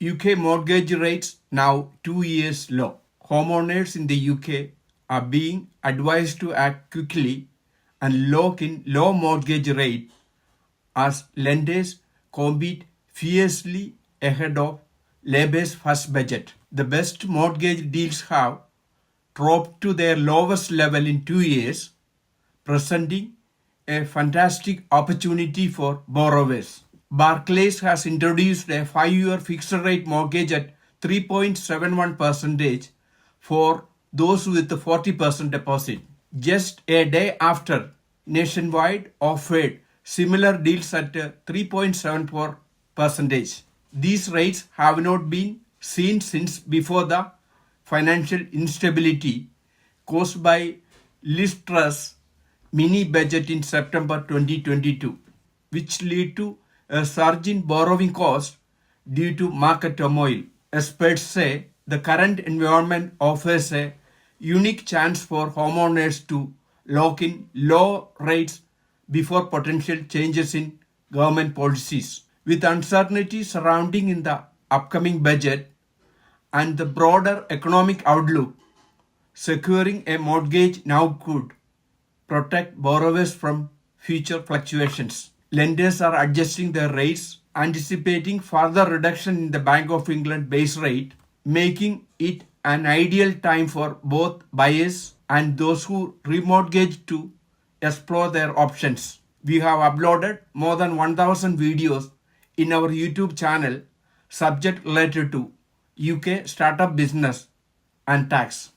UK mortgage rates now 2 years low. Homeowners in the UK are being advised to act quickly and lock in low mortgage rate as lenders compete fiercely ahead of Labour's first budget. The best mortgage deals have dropped to their lowest level in 2 years, presenting a fantastic opportunity for borrowers. Barclays has introduced a 5-year fixed rate mortgage at 3.71% for those with 40% deposit. Just a day after, Nationwide offered similar deals at 3.74%. These rates have not been seen since before the financial instability caused by Liz Truss mini budget in September 2022, which led to a surge in borrowing costs due to market turmoil. Experts say the current environment offers a unique chance for homeowners to lock in low rates before potential changes in government policies. With uncertainty surrounding in the upcoming budget and the broader economic outlook, securing a mortgage now could protect borrowers from future fluctuations. Lenders are adjusting their rates, anticipating further reduction in the Bank of England base rate, making it an ideal time for both buyers and those who remortgage to explore their options. We have uploaded more than 1000 videos in our YouTube channel subject related to UK startup business and tax.